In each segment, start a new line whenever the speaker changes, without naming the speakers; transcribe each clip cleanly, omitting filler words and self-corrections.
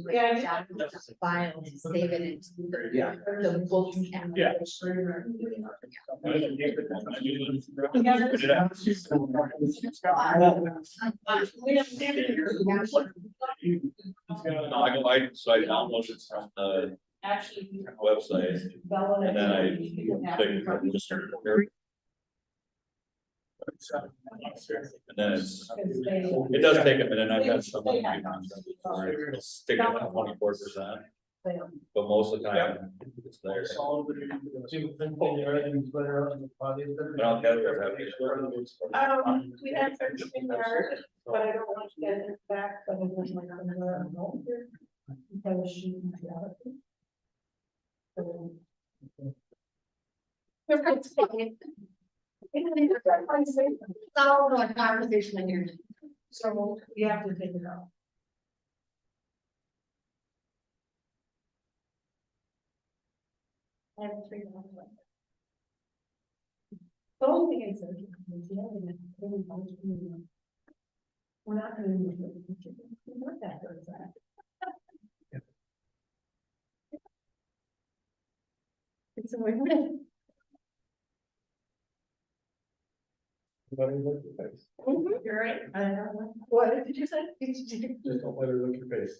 Yeah. File to save it into the books.
Yeah.
No, so I downloaded it from the
Actually.
website, and then I and then it does take a minute, I've got some. Stick it at 24%, but most of the time it's there. I don't have it.
We have certain yard, but I don't want to get it back, but it was like on the note here. Because she.
It's all one conversation in here.
So you have to take it out. I have 3 months left. The only thing is, we're not gonna do it. We're not that good, that. It's a weird. You're right. I don't know. What did you say?
Just don't let her look your face.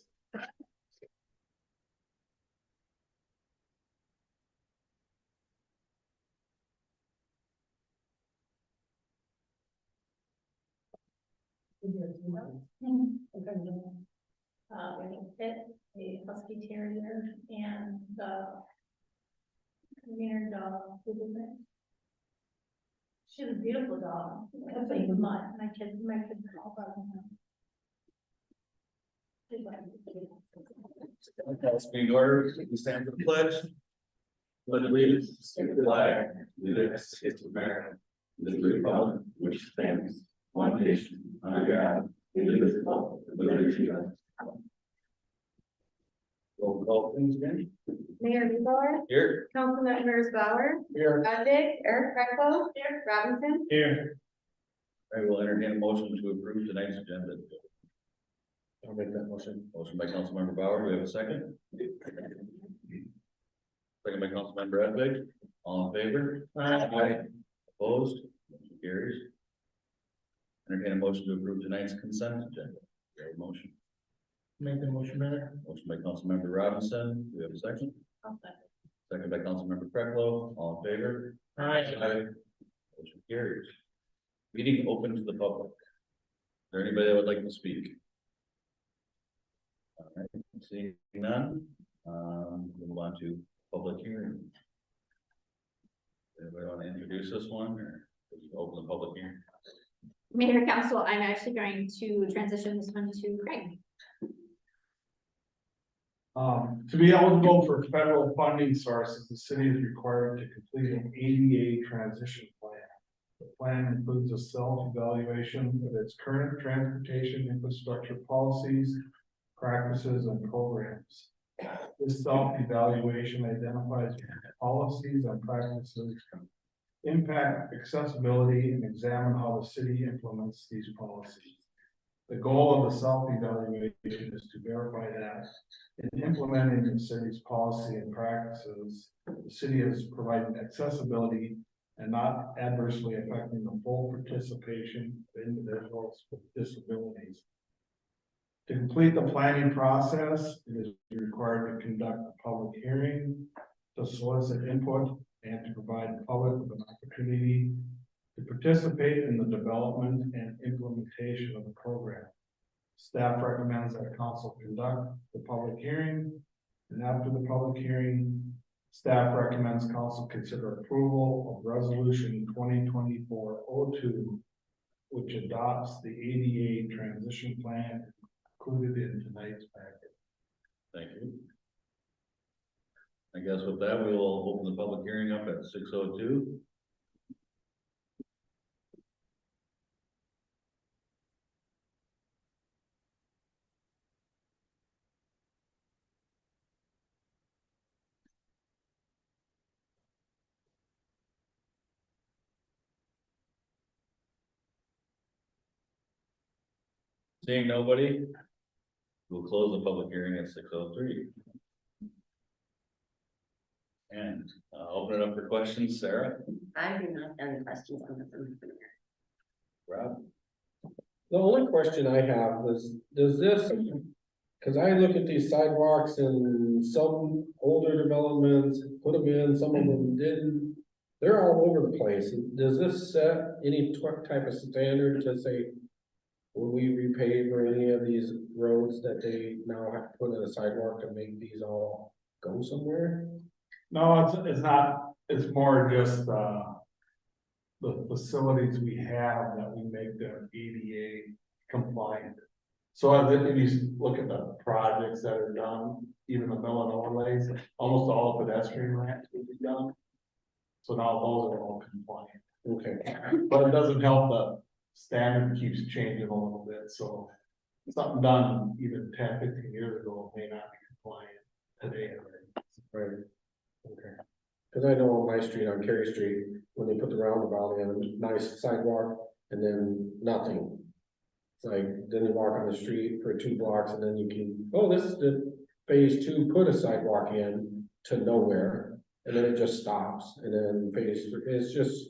Fit, a husky terrier, and the wiener dog. She's a beautiful dog. It's like mud. My kids all about her.
Speed order, we stand for the pledge. Pledge allegiance to the flag, United States of America, and to the republic which stands one nation under God, indivisible, with liberty and justice. Roll call, please, Jenny.
Mayor Bauer,
Here.
Council members Bauer,
Here.
Benedict, Eric Frankel, Robinson.
Here.
I will entertain a motion to approve tonight's agenda.
I'll make that motion.
Motion by Councilmember Bauer, do we have a second? Second by Councilmember Edvig, all in favor?
Aye.
Opposed? Motion carries. Entertain a motion to approve tonight's consent agenda. Do we have a motion?
Make the motion, Mayor.
Motion by Councilmember Robinson, do we have a second? Second by Councilmember Freklow, all in favor?
Aye.
Motion carries. Meeting open to the public. Is there anybody that would like to speak? All right, seeing none, we'll move on to public hearing. Anybody want to introduce this one, or just open the public hearing?
Mayor, Council, I'm actually going to transition this one to Craig.
To be eligible for federal funding sources, the city is required to complete an ADA transition plan. The plan includes a self-evaluation of its current transportation infrastructure policies, practices, and programs. This self-evaluation identifies policies and practices impact accessibility and examine how the city implements these policies. The goal of the self-evaluation is to verify that in implementing the city's policy and practices, the city is providing accessibility and not adversely affecting the full participation of individuals with disabilities. To complete the planning process, it is required to conduct a public hearing, to solicit input, and to provide the public with an opportunity to participate in the development and implementation of the program. Staff recommends that council conduct the public hearing, and after the public hearing, staff recommends council consider approval of resolution 2024-02, which adopts the ADA transition plan included in tonight's packet.
Thank you. I guess with that, we will open the public hearing up at 6:02. Seeing nobody, We'll close the public hearing at 6:03. And open it up for questions, Sarah,
I do not have any questions on this.
Rob.
The only question I have was, does this, cause I look at these sidewalks and some older developments, put them in, some of them didn't. They're all over the place. Does this set any type of standard to say, when we repave or any of these roads that they now have to put in a sidewalk to make these all go somewhere?
No, it's not, it's more just, the facilities we have that we make them ADA compliant. So if you look at the projects that are done, even the mill and overlays, almost all pedestrian ramps will be done. So now those are all compliant,
Okay,
but it doesn't help the standard keeps changing a little bit, so. Something done even 10, 15 years ago may not be compliant today.
right, okay. Cause I know on my street, on Cary Street, when they put the roundabout in, nice sidewalk, and then nothing. It's like, then you walk on the street for 2 blocks and then you can, oh, this is the phase 2, put a sidewalk in to nowhere. And then it just stops, and then phase 3, it's just,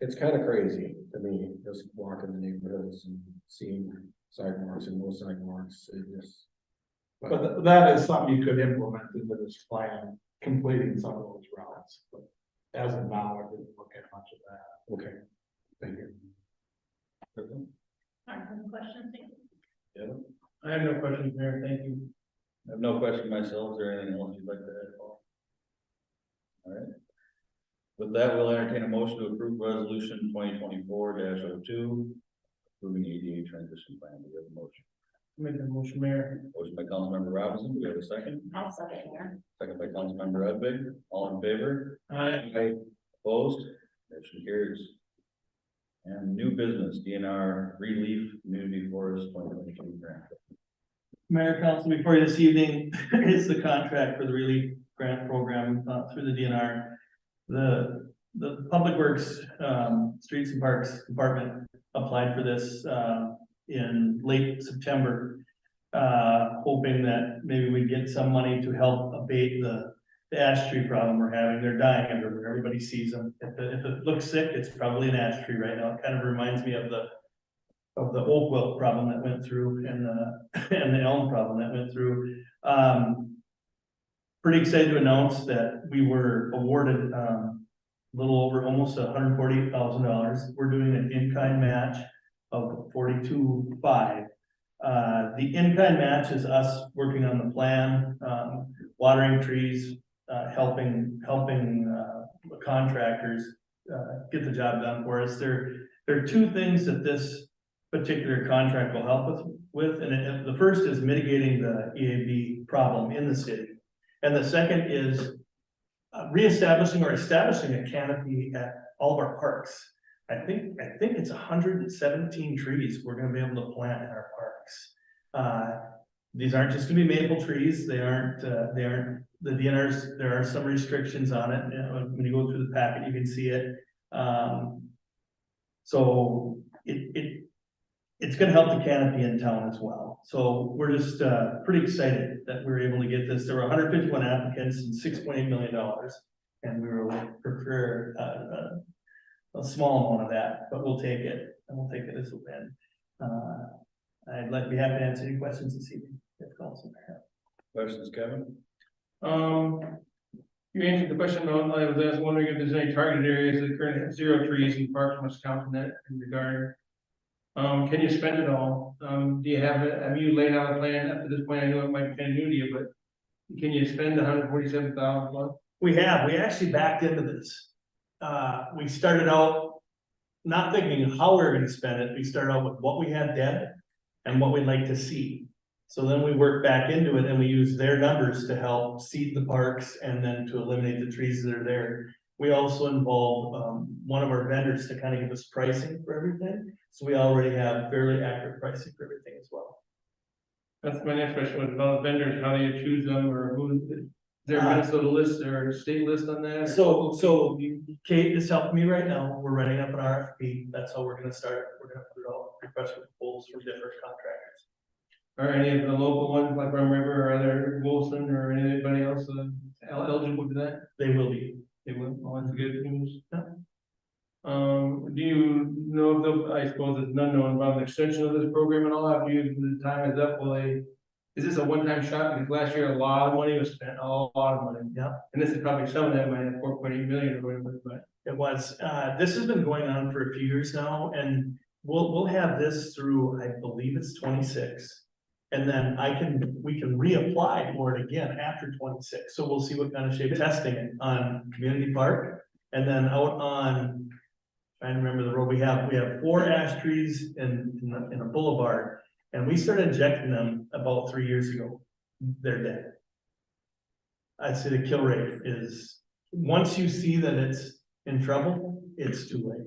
it's kind of crazy to me, just walking the neighborhoods and seeing sidewalks and no sidewalks, it just.
But that is something you could implement into this plan, completing some of those routes, but as of now, I didn't look at much of that.
Okay, thank you.
Questions?
Yeah,
I have no questions, Mayor, thank you.
I have no question myself. Is there anything else you'd like to add, Paul? All right. With that, we'll entertain a motion to approve resolution 2024-02, approving the ADA transition plan. Do we have a motion?
Make the motion, Mayor.
Motion by Councilmember Robinson. Do we have a second?
I'll second here.
Second by Councilmember Udvig. All in favor?
Aye.
Opposed? Motion carries. And new business, DNR Relief Community Forest 2022 grant.
Mayor, Council, before you this evening is the contract for the relief grant program through the DNR. The Public Works, Streets and Parks Department applied for this in late September, hoping that maybe we get some money to help abate the ash tree problem we're having. They're dying everywhere. Everybody sees them. If it looks sick, it's probably an ash tree right now. It kind of reminds me of the oak wilt problem that went through and the elm problem that went through. Pretty excited to announce that we were awarded a little over almost $148,000. We're doing an in-kind match of $42,500. The in-kind match is us working on the plan, watering trees, helping the contractors get the job done for us. There are 2 things that this particular contract will help us with, and the first is mitigating the EAB problem in the city, and the second is reestablishing or establishing a canopy at all of our parks. I think it's 117 trees we're going to be able to plant in our parks. These aren't just going to be maple trees. They aren't the DNRs. There are some restrictions on it. When you go through the packet, you can see it. So it's going to help the canopy in town as well. So we're just pretty excited that we're able to get this. There were 151 applicants and $6.8 million, and we were prepared a small amount of that, but we'll take it, and we'll take it as a win. I'd be happy to answer any questions this evening. If council may have.
Questions, Kevin?
You answered the question, I was wondering if there's any targeted areas that currently have 0 trees in parks must count in that regard. Can you spend it all? Do you have you laid out a plan up to this point? I know it might be kind of new to you, but can you spend $147,000? We actually backed into this. We started out not thinking how we were going to spend it. We started out with what we had dead and what we'd like to see. So then we worked back into it and we used their numbers to help seed the parks and then to eliminate the trees that are there. We also involved one of our vendors to kind of give us pricing for everything. So we already have fairly accurate pricing for everything as well.
That's my next question, was about vendors. How do you choose them, or who? Is there a Minnesota list or a state list on that?
So Kate is helping me right now. We're writing up an RFP. That's how we're gonna start. We're gonna put it all, request for proposals from different contractors.
Are any of the local ones extension of this program and all, after the time is up, will they? Is this a one-time shot? Because last year a lot of money was spent, a lot of money.
Yeah.
And this is probably some of that money, 4.8 million or whatever, but.
It was, this has been going on for a few years now, and we'll have this through, I believe it's 26. And then we can reapply for it again after 26, so we'll see what kind of shape testing it on Community Park. And then out on, trying to remember the road, we have 4 ash trees in a boulevard, and we started injecting them about 3 years ago. They're dead. I'd say the kill rate is, once you see that it's in trouble, it's too late.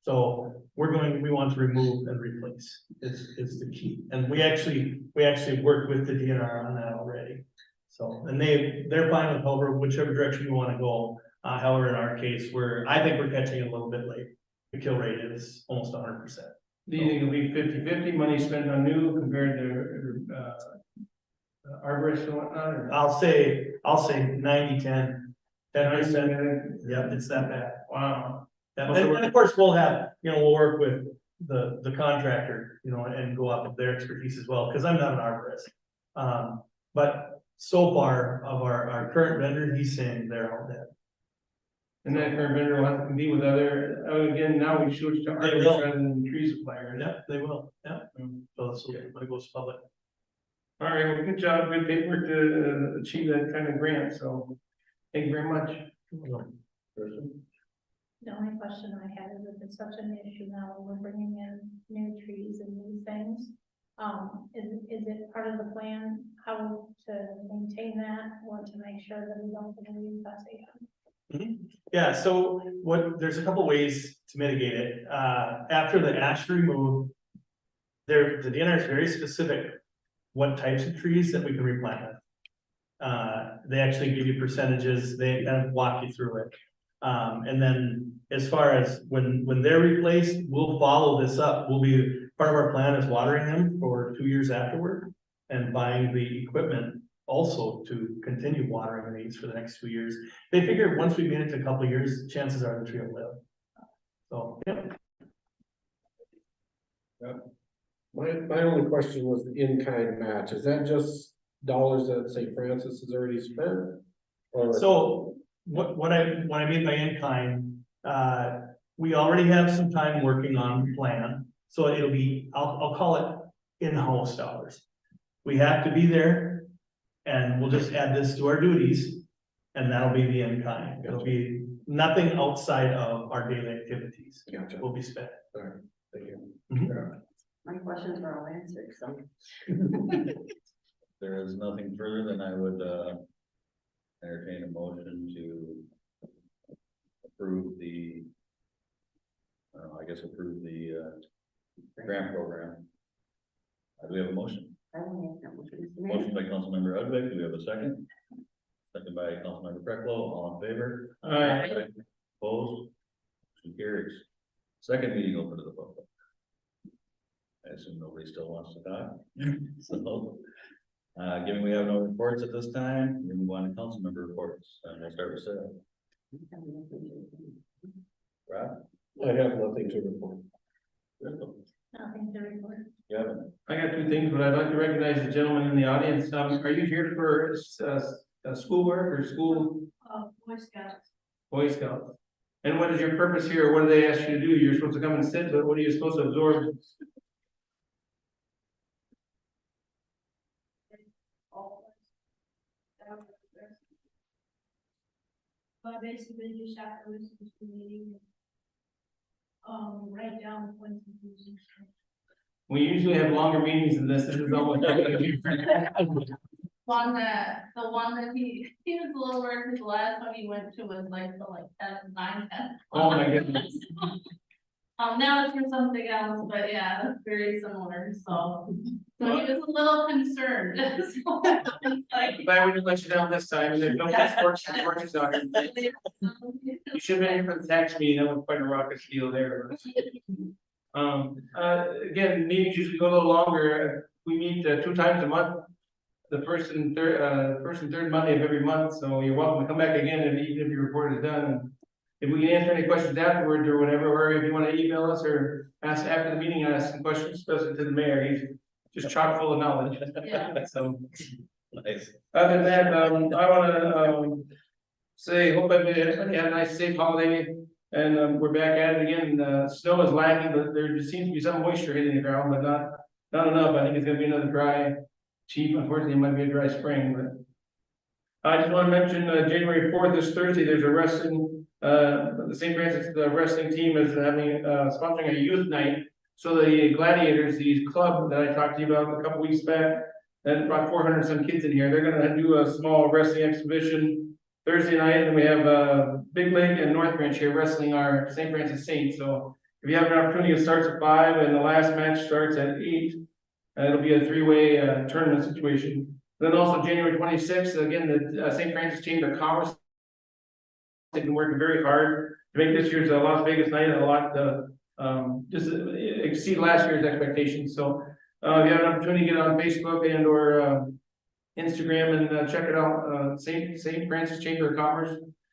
So we want to remove and replace is the key. And we actually worked with the DNR on that already. So, and they're fine with whichever direction you want to go. However, in our case, I think we're catching it a little bit late. The kill rate is almost 100%.
Do you think it'll be 50-50 money spent on new compared to, arborists and whatnot, or?
I'll say 90-10. 10%. Yep, it's that bad.
Wow.
And of course, we'll work with the contractor, and go up with their expertise as well, because I'm not an arborist. But so far of our current vendor, he's saying they're all dead.
And that current vendor will have to compete with other, again, now we switched to arborists rather than tree suppliers.
Yep, they will, yep. So this will, when it goes public.
All right, well, good job, good paperwork to achieve that kind of grant, so thank you very much.
The only question I had is if it's such an issue now, we're bringing in new trees and new things. Is it part of the plan, how to maintain that or to make sure that we don't reinvest again?
Yeah, so there's a couple ways to mitigate it. After the ash removed, the DNR is very specific what types of trees that we can replant with. They actually give you percentages, they kind of walk you through it. And then as far as when they're replaced, we'll follow this up. Part of our plan is watering them for 2 years afterward and buying the equipment also to continue watering these for the next 2 years. They figure once we made it to a couple of years, chances are the tree will live. So, yeah.
My only question was the in-kind match. Is that just dollars that St. Francis has already spent? Or
So what I mean by in-kind, we already have some time working on the plan. So it'll be, I'll call it in-house dollars. We have to be there and we'll just add this to our duties and that'll be the in-kind. It'll be nothing outside of our daily activities
Gotcha.
will be spent.
All right, thank you.
Mhm.
My questions are all answered, so.
There is nothing further than I would, entertain a motion to approve approve the grant program. Do we have a motion?
I will make that motion.
Motion by Councilmember Udvig, do we have a second? Second by Councilmember Precklo, all in favor?
Aye.
Opposed? Motion carries. Second meeting open to the public. I assume nobody still wants to talk. So, given we have no reports at this time, we move on to council member reports. We'll start with Sarah. Rob?
I have nothing to report.
Crystal?
Nothing to report.
Kevin?
I got 2 things, but I'd like to recognize the gentleman in the audience. Are you here for schoolwork or school?
Boy Scouts.
Boy Scouts. And what is your purpose here? What do they ask you to do? You're supposed to come and sit, but what are you supposed to absorb?
But basically just have to listen to the meeting. Write down points and conclusions.
We usually have longer meetings than this. This is almost.
The one that he was a little worried, because the last one he went to was like 9, 10.
Oh my goodness.
Now it's for something else, but yeah, that's very similar, so he was a little concerned. So, it's like-
Glad we didn't let you down this time. There's no works out here. You should have been here for the tax meeting. That was quite a rocket deal there. Again, meetings usually go a little longer. We meet 2 times a month. The first and third Monday of every month. So you're welcome to come back again, and even if your report is done. if we can answer any questions afterwards or whatever, or if you wanna email us or ask after the meeting, ask some questions, especially to the mayor, he's just chock full of knowledge.
Yeah.
So,
Nice.
other than that, I wanna, say, hope everybody had a nice, safe holiday. And, we're back at it again. Snow is lacking, but there just seems to be some moisture hitting the ground, but not enough. I think it's gonna be another dry, cheap, unfortunately, it might be a dry spring, but. I just wanna mention, January 4th, this Thursday, there's a wrestling, the St. Francis wrestling team is having, sponsoring a youth night. So the Gladiators, the club that I talked to you about a couple weeks back, that brought 400 some kids in here, they're gonna do a small wrestling exhibition Thursday night, and we have, Big Lake and North Branch here wrestling our St. Francis Saints, so. If you have an opportunity, it starts at 5 and the last match starts at 8. And it'll be a three-way, tournament situation. Then also January 26th, again, the St. Francis Chamber of Commerce. They've been working very hard to make this year's Las Vegas night a lot, just exceed last year's expectations, so. If you have an opportunity, get on Facebook and or, Instagram and check it out, St. Francis Chamber of Commerce.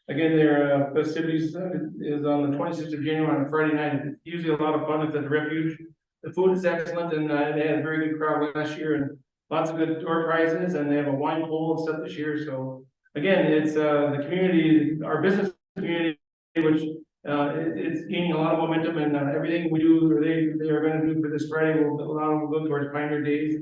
Again, their festivities is on the 26th of January on a Friday night. It's usually a lot of fun. It's at the Refuge. The food is excellent and they had a very good crowd last year and lots of good door prizes, and they have a wine bowl and stuff this year. So again, it's the community, our business community, which it's gaining a lot of momentum, and everything we do or they are going to do for this Friday will allow them to go towards Pioneer Days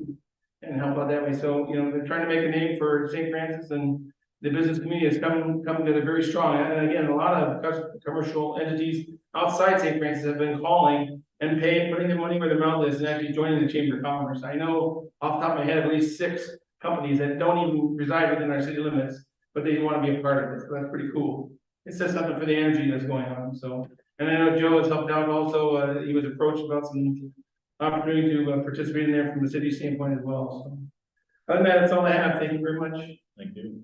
and help out that way. So, you know, they're trying to make a name for St. Francis, and the business community has come together very strong. And again, a lot of commercial entities outside St. Francis have been calling and putting their money where their mouth is and actually joining the Chamber of Commerce. I know off the top of my head, at least 6 companies that don't even reside within our city limits, but they want to be a part of it. So that's pretty cool. It says something for the energy that's going on. So, and I know Joe has helped out also. He was approached about some opportunity to participate in there from the city standpoint as well. So, other than that, that's all I have. Thank you very much.
Thank you.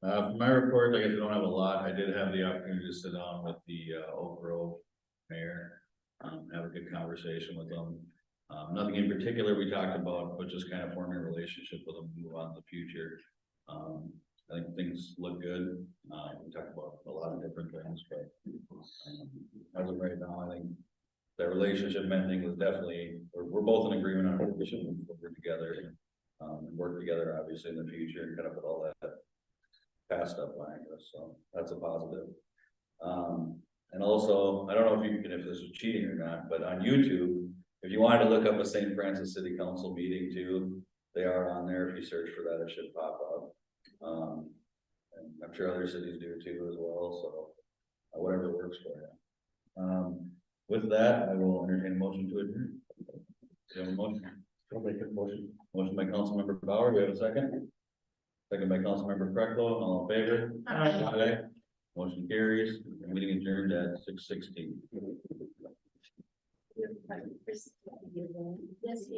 For my report, I guess I don't have a lot. I did have the opportunity to sit down with the Oak Grove mayor, have a good conversation with them. Nothing in particular we talked about, but just kind of forming a relationship with them, move on to the future. I think things look good. We talked about a lot of different things, but as of right now, I think that relationship mending was definitely, we're both in agreement on what we should work together, and work together obviously in the future and kind of put all that past stuff behind us. So that's a positive. And also, I don't know if this is cheating or not, but on YouTube, if you wanted to look up a St. Francis City Council meeting too, they are on there. If you search for that, it should pop up. And I'm sure other cities do too as well. So whatever works for you. With that, I will entertain a motion to adjourn. Do you have a motion?
I'll make a motion.
Motion by Councilmember Bauer. Do we have a second? Second by Councilmember Frecklo. All in favor? Aye. Motion carries. Meeting adjourned at 6:16.
Yes,